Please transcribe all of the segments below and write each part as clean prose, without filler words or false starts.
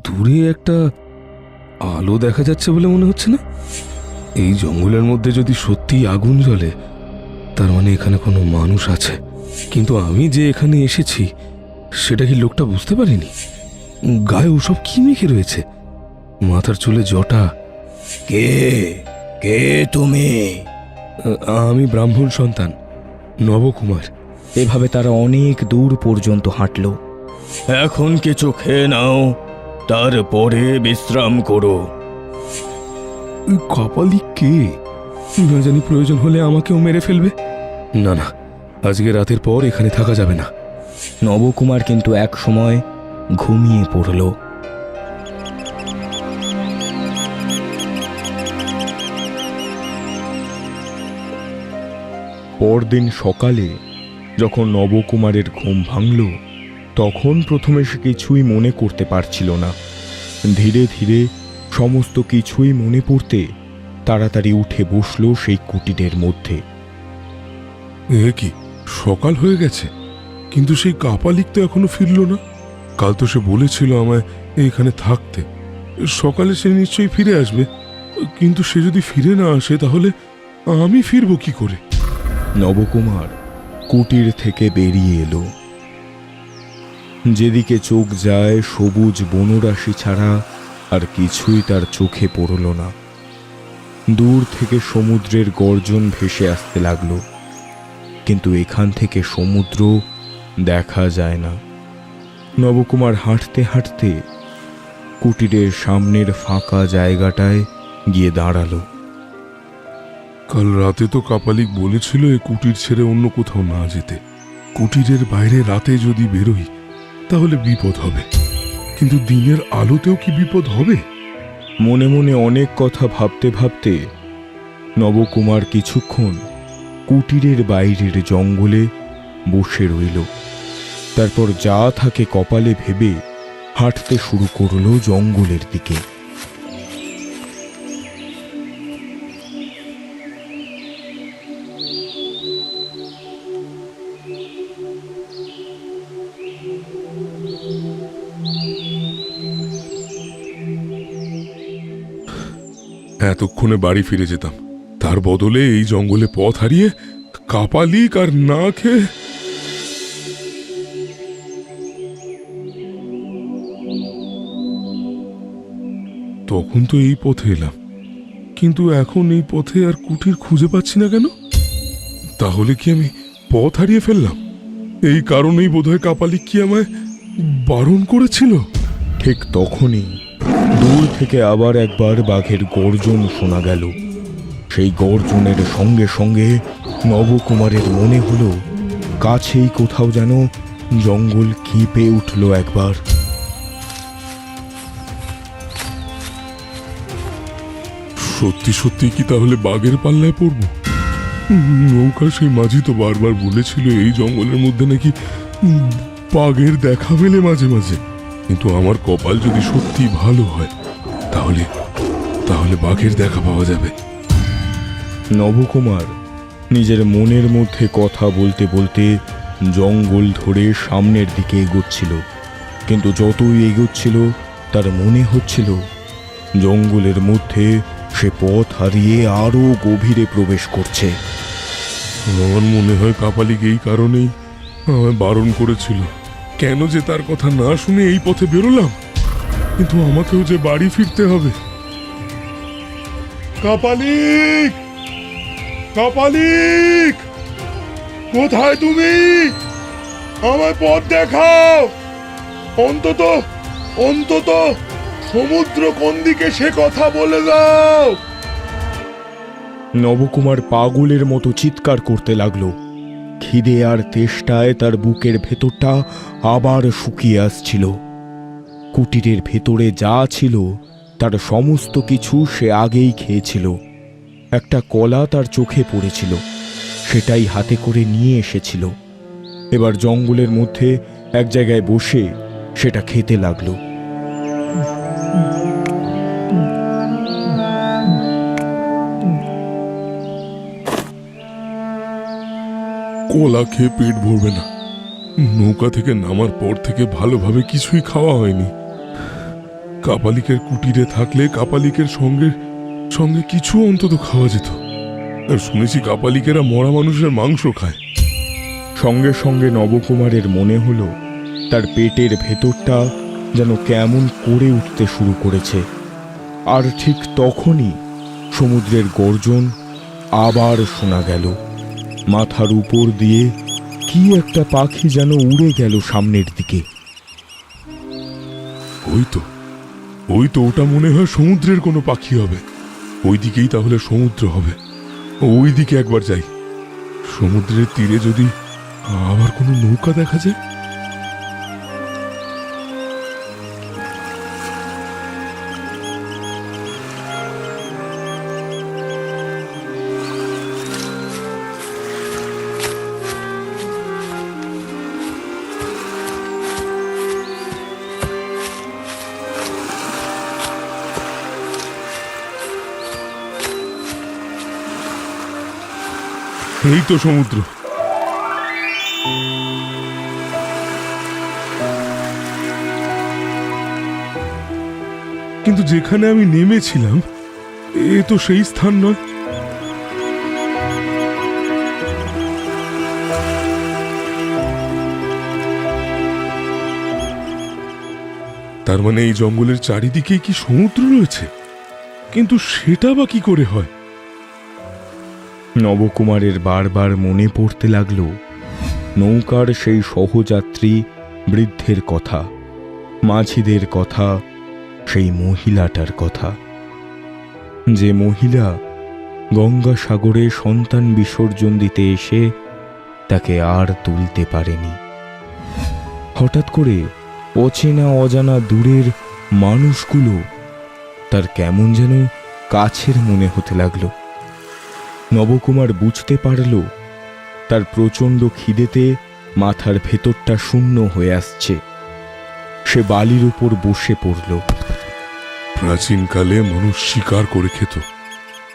দূরে একটা আলো দেখা যাচ্ছে বলে মনে হচ্ছে না। এই জঙ্গলের মধ্যে যদি সত্যি আগুন জ্বলে, তার মানে এখানে কোনো মানুষ আছে। কিন্তু আমি যে এখানে এসেছি সেটা কি লোকটা বুঝতে পারিনি? গায়ে ওসব কি মেখে রয়েছে, মাথার চুলে জটা। কে কে তুমি? আমি ব্রাহ্মণ সন্তান, নবকুমার। এভাবে তারা অনেক দূর পর্যন্ত হাঁটল। এখন কিছু খেয়ে নাও, তারপরে বিশ্রাম করো। কপালি কে? না জানি প্রয়োজন হলে আমাকেও মেরে ফেলবে। না না, আজকে রাতের পর এখানে থাকা যাবে না। নবকুমার কিন্তু এক সময় ঘুমিয়ে পড়ল। পরদিন সকালে যখন নবকুমারের ঘুম ভাঙল, তখন প্রথমে সে কিছুই মনে করতে পারছিল না। ধীরে ধীরে সমস্ত কিছুই মনে পড়তে তাড়াতাড়ি উঠে বসল সেই কুটিরের মধ্যে। এ কি, সকাল হয়ে গেছে, কিন্তু সেই কাপালিক তো এখনো ফিরল না। কাল তো সে বলেছিল আমায় এইখানে থাকতে। সকালে সে নিশ্চয়ই ফিরে আসবে, কিন্তু সে যদি ফিরে না আসে তাহলে আমি ফিরবো কি করে? নবকুমার কুটির থেকে বেরিয়ে এলো। যেদিকে চোখ যায় সবুজ বনরাশি ছাড়া আর কিছুই তার চোখে পড়ল না। দূর থেকে সমুদ্রের গর্জন ভেসে আসতে লাগলো, কিন্তু এখান থেকে সমুদ্র দেখা যায় না। নবকুমার হাঁটতে হাঁটতে কুটিরের সামনের ফাঁকা জায়গাটায় গিয়ে দাঁড়ালো। কাল রাতে তো কাপালিক বলেছিল এ কুটির ছেড়ে অন্য কোথাও না যেতে। কুটিরের বাইরে রাতে যদি বেরোই তাহলে বিপদ হবে, কিন্তু দিনের আলোতেও কি বিপদ হবে? মনে মনে অনেক কথা ভাবতে ভাবতে নবকুমার কিছুক্ষণ কুটিরের বাইরের জঙ্গলে বসে রইল। তারপর যা থাকে কপালে ভেবে হাঁটতে শুরু করলো জঙ্গলের দিকে। এতক্ষণে বাড়ি ফিরে যেতাম, তার বদলে এই জঙ্গলে পথ হারিয়ে কাপালিক আর না খেয়ে। তখন তো এই পথে এলাম, কিন্তু এখন এই পথে আর কুটির খুঁজে পাচ্ছি না কেন? তাহলে কি আমি পথ হারিয়ে ফেললাম? এই কারণেই বোধহয় কাপালিক কি আমায় বারণ করেছিল। ঠিক তখনই দূর থেকে আবার একবার বাঘের গর্জন শোনা গেল। সেই গর্জনের সঙ্গে সঙ্গে নবকুমারের মনে হলো কাছেই কোথাও যেন জঙ্গল কেঁপে উঠল একবার। সত্যি সত্যি কি তাহলে বাঘের পাল্লায় পড়ব? নৌকা সেই মাঝি তো বারবার বলেছিল এই জঙ্গলের মধ্যে নাকি বাঘের দেখা মেলে মাঝে মাঝে। কিন্তু আমার কপাল যদি সত্যি ভালো হয় তাহলে তাহলে বাঘের দেখা পাওয়া যাবে। নবকুমার নিজের মনের মধ্যে কথা বলতে বলতে জঙ্গল ধরে সামনের দিকে এগোচ্ছিল, কিন্তু যতই এগোচ্ছিল তার মনে হচ্ছিল জঙ্গলের মধ্যে সে পথ হারিয়ে আরো গভীরে প্রবেশ করছে। আমার মনে হয় কাপালিক এই কারণেই আমায় বারণ করেছিল। কেন যে তার কথা না শুনে এই পথে বেরোলাম, কিন্তু আমাকেও যে বাড়ি ফিরতে হবে। কাপালিক, কাপালিক, কোথায় তুমি? আমায় পথ দেখাও। অন্তত অন্তত সমুদ্র কোন দিকে সে কথা বলে দাও। নবকুমার পাগলের মতো চিৎকার করতে লাগলো। খিদে আর তেষ্টায় তার বুকের ভেতরটা আবার শুকিয়ে আসছিল। কুটিরের ভেতরে যা ছিল তার সমস্ত কিছু সে আগেই খেয়েছিল। একটা কলা তার চোখে পড়েছিল, সেটাই হাতে করে নিয়ে এসেছিল। এবার জঙ্গলের মধ্যে এক জায়গায় বসে সেটা খেতে লাগলো। কলা খেয়ে পেট ভরবে না। নৌকা থেকে নামার পর থেকে ভালোভাবে কিছুই খাওয়া হয়নি। কাপালিকের কুটিরে থাকলে কাপালিকের সঙ্গে সঙ্গে কিছু অন্তত খাওয়া যেত। আর শুনেছি কাপালিকেরা মরা মানুষের মাংস খায়। সঙ্গে সঙ্গে নবকুমারের মনে হলো তার পেটের ভেতরটা যেন কেমন করে উঠতে শুরু করেছে। আর ঠিক তখনই সমুদ্রের গর্জন আবার শোনা গেল। মাথার উপর দিয়ে কি একটা পাখি যেন উড়ে গেল সামনের দিকে। ওই তো ওটা মনে হয় সমুদ্রের কোনো পাখি হবে। ওই দিকেই তাহলে সমুদ্র হবে। ওই দিকে একবার যাই। সমুদ্রের তীরে যদি আবার কোনো নৌকা দেখা যায়। এই তো সমুদ্র। কিন্তু যেখানে আমি নেমেছিলাম এ তো সেই স্থান নয়। তার মানে এই জঙ্গলের চারিদিকে কি সমুদ্র রয়েছে? কিন্তু সেটা বা কি করে হয়? নবকুমারের বারবার মনে পড়তে লাগল নৌকার সেই সহযাত্রী বৃদ্ধের কথা, মাঝিদের কথা, সেই মহিলাটার কথা, যে মহিলা গঙ্গাসাগরে সন্তান বিসর্জন দিতে এসে তাকে আর তুলতে পারেনি। হঠাৎ করে অচেনা অজানা দূরের মানুষগুলো তার কেমন যেন কাছের মনে হতে লাগলো। নবকুমার বুঝতে পারল তার প্রচণ্ড খিদেতে মাথার ভেতরটা শূন্য হয়ে আসছে। সে বালির উপর বসে পড়ল। প্রাচীনকালে মানুষ শিকার করে খেত,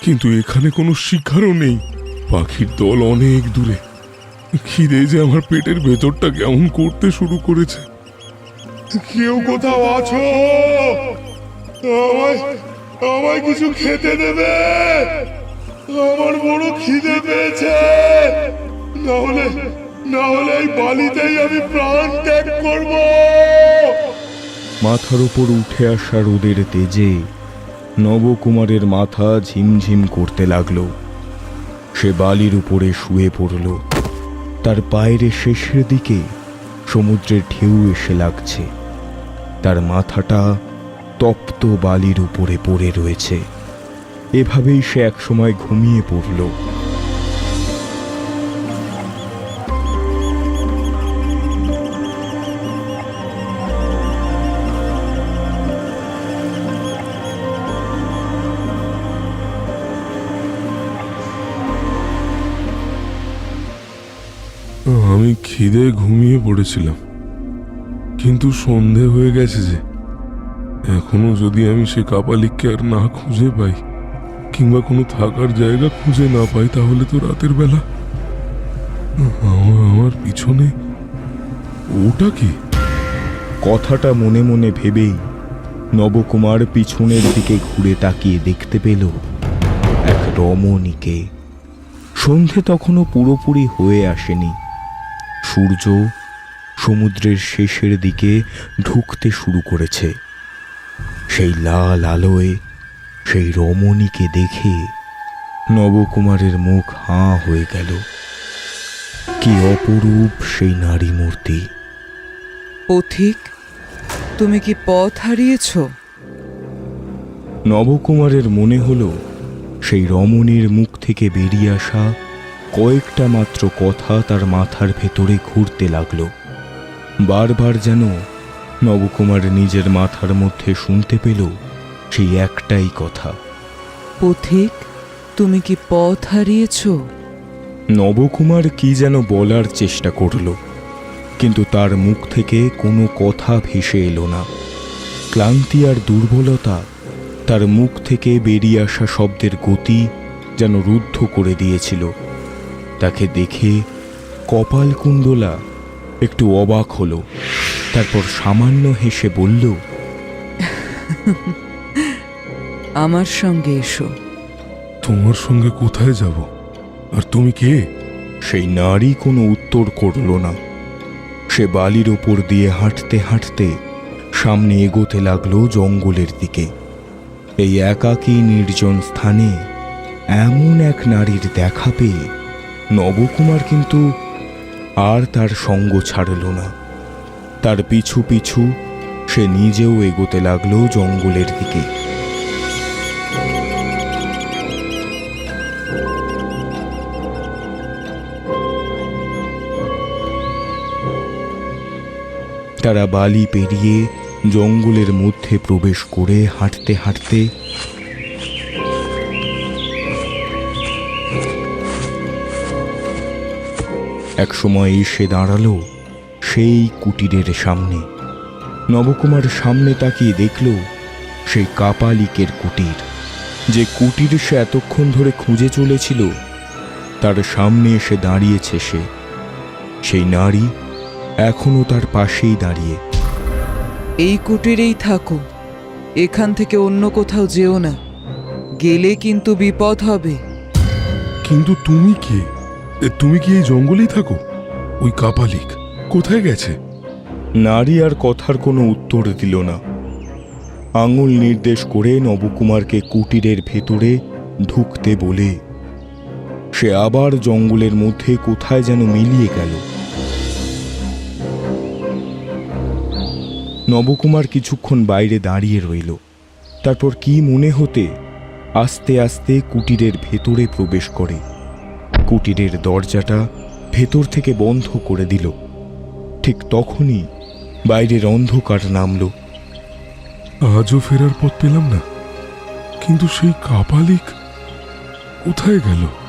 কিন্তু এখানে কোনো শিকারও নেই। পাখির দল অনেক দূরে। খিদে যে আমার পেটের ভেতরটা কেমন করতে শুরু করেছে। কেউ কোথাও আছো? আমায় কিছু খেতে দেবে। আমার বড় খিদে পেয়েছে। না হলে এই বালিতেই আমি প্রাণ ত্যাগ করব। মাথার উপর উঠে আসা রোদের তেজে নবকুমারের মাথা ঝিমঝিম করতে লাগল। সে বালির উপরে শুয়ে পড়ল। তার পায়ের শেষের দিকে সমুদ্রের ঢেউ এসে লাগছে। তার মাথাটা তপ্ত বালির উপরে পড়ে রয়েছে। এভাবেই সে একসময় ঘুমিয়ে পড়ল। আমি খিদে ঘুমিয়ে পড়েছিলাম, কিন্তু সন্ধে হয়ে গেছে যে। এখনো যদি আমি সে কাপালিককে আর না খুঁজে পাই, কিংবা কোনো থাকার জায়গা খুঁজে না পাই, তাহলে তো রাতের বেলা আমার পিছনে ওটা কি? কথাটা মনে মনে ভেবেই নবকুমার পিছনের দিকে ঘুরে তাকিয়ে দেখতে পেল এক রমণীকে। সন্ধে তখনও পুরোপুরি হয়ে আসেনি। সূর্য সমুদ্রের শেষের দিকে ঢুকতে শুরু করেছে। সেই লাল আলোয় সেই রমণীকে দেখে নবকুমারের মুখ হাঁ হয়ে গেল। কি অপরূপ সেই নারী মূর্তি! পথিক, তুমি কি পথ হারিয়েছ? নবকুমারের মনে হলো সেই রমণীর মুখ থেকে বেরিয়ে আসা কয়েকটা মাত্র কথা তার মাথার ভেতরে ঘুরতে লাগলো। বারবার যেন নবকুমার নিজের মাথার মধ্যে শুনতে পেল সেই একটাই কথা, পথিক, তুমি কি পথ হারিয়েছ? নবকুমার কি যেন বলার চেষ্টা করল, কিন্তু তার মুখ থেকে কোনো কথা ভেসে এলো না। ক্লান্তি আর দুর্বলতা তার মুখ থেকে বেরিয়ে আসা শব্দের গতি যেন রুদ্ধ করে দিয়েছিল। তাকে দেখে কপালকুণ্ডলা একটু অবাক হলো, তারপর সামান্য হেসে বলল, আমার সঙ্গে এসো। তোমার সঙ্গে কোথায় যাব? আর তুমি কে? সেই নারী কোনো উত্তর করল না। সে বালির ওপর দিয়ে হাঁটতে হাঁটতে সামনে এগোতে লাগলো জঙ্গলের দিকে। এই একাকী নির্জন স্থানে এমন এক নারীর দেখা পেয়ে নবকুমার কিন্তু আর তার সঙ্গ ছাড়ল না। তার পিছু পিছু সে নিজেও এগোতে লাগলো জঙ্গলের দিকে। তারা বালি পেরিয়ে জঙ্গলের মধ্যে প্রবেশ করে হাঁটতে হাঁটতে একসময় এসে দাঁড়ালো সেই কুটিরের সামনে। নবকুমার সামনে তাকিয়ে দেখল সেই কাপালিকের কুটির। যে কুটির সে এতক্ষণ ধরে খুঁজে চলেছিল, তার সামনে এসে দাঁড়িয়েছে সে। সেই নারী এখনো তার পাশেই দাঁড়িয়ে। এই কুটিরেই থাকো, এখান থেকে অন্য কোথাও যেও না, গেলে কিন্তু বিপদ হবে। কিন্তু তুমি কে? তুমি কি এই জঙ্গলেই থাকো? ওই কাপালিক কোথায় গেছে? নারী আর কথার কোনো উত্তর দিল না। আঙুল নির্দেশ করে নবকুমারকে কুটিরের ভেতরে ঢুকতে বলে সে আবার জঙ্গলের মধ্যে কোথায় যেন মিলিয়ে গেল। নবকুমার কিছুক্ষণ বাইরে দাঁড়িয়ে রইল। তারপর কি মনে হতে আস্তে আস্তে কুটিরের ভেতরে প্রবেশ করে। কুটিরের দরজাটা ভেতর থেকে বন্ধ করে দিল। ঠিক তখনই বাইরের অন্ধকার নামল। আজও ফেরার পথ পেলাম না। কিন্তু সেই কাপালিক কোথায় গেল?